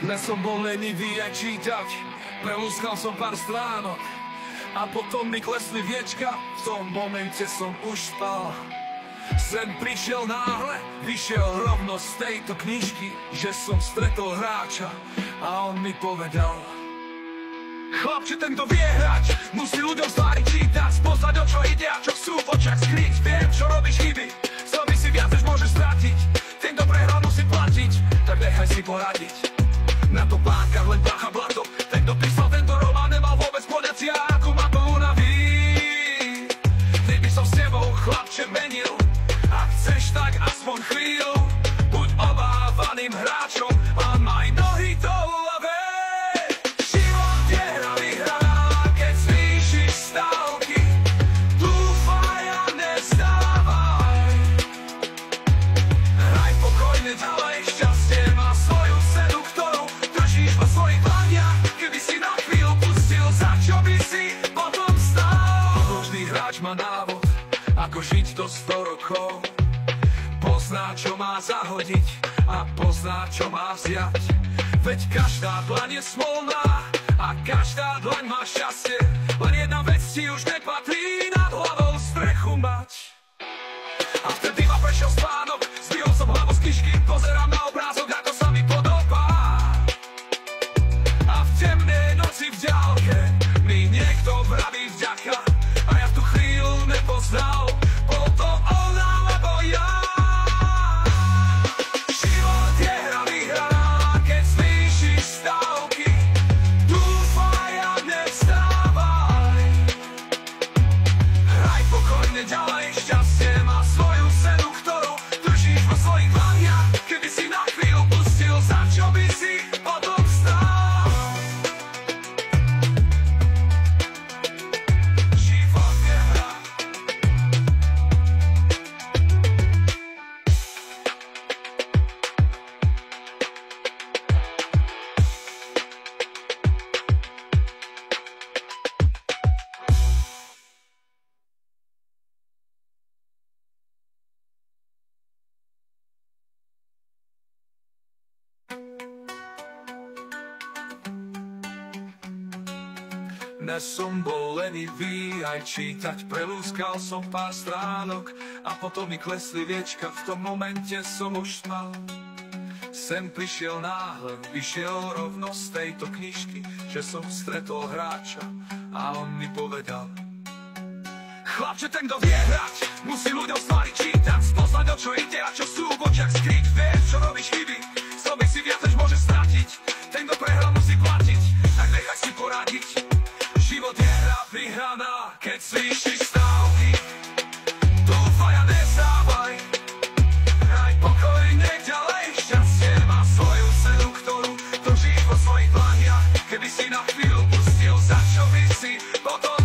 Dnes som bol lenivý aj čítať, prelúskal som pár stránok a potom mi klesli viečka, v tom momente som už spal. Sen prišiel náhle, vyšiel rovno z tejto knižky, že som stretol hráča a on mi povedal: chlapče, ten, kto vie hrať, musí ľuďom stvári čítať, spoznať, o čo ide a čo chcú v očiach skryť. Viem, čo robíš chyby, sami si viac, než môžeš stratiť, ten, kto prehral, musí platiť, tak nechaj si poradiť. Na to pánka len bacha blato, ten, kto písal tento román, nemal vôbec poňatia, ako ma to unaví. Ty by som s tebou, chlapče, menil, a chceš tak aspoň chvíľu, buď obávaným hráčom a maj nohy do úlave. Život je hra vyhraná, keď zvýšiš stavky, dúfaj a nezdávaj. Hraj pokojne ďalej, šťastie má svoju cenu, ktorú držíš vo svojich dlaniach. Keby si na chvíľu pustil, za čo by si potom stál? Možný hráč má návod, ako žiť do 100 rokov. Pozná, čo má zahodiť a pozná, čo má vziať. Veď každá dlaň je smolná a každá dlaň má šťastie. Len jedna vec ti už nepatrí, nad hlavou strechu mať. A vtedy ma prešiel spánok, zdvihol som hlavu z knižky, pozerám na obrázok, ako sa mi podobá. A v temnej noci v ďalke mi niekto vraví vďaka, a ja v tú chvíľu nepoznal, bol to on alebo ja. Život je hra vyhraná, keď zvýšiš stavky, dúfaj a nevstávaj. Hraj pokojne ďalej, šťastie má svoju cenu, ktorú držíš vo svojich dlaniach. Keby si na chvíľu pustil, za čo by si potom stál? Život je hra. Dnes som bol lenivý aj čítať, prelúskal som pár stránok a potom mi klesli viečka, v tom momente som už spal. Sem prišiel náhle, vyšiel rovno z tejto knižky, že som stretol hráča a on mi povedal: chlapče, ten, kto vie hrať, musí ľuďom stvári čítať, spoznať, o čo ide a čo sú v očiach skryť. Vieš, čo robíš chyby, sami si viac, než môžeš stratiť, ten, kto prehral, musí platiť, tak nechaj si poradiť. Život je hra vyhraná, keď zvýšiš stavky, dúfaj a nezdávaj. Hraj pokojne ďalej, šťastie má svoju cenu, ktorú držíš vo svojich dlaniach. Keby si na chvíľu pustil, za čo by si potom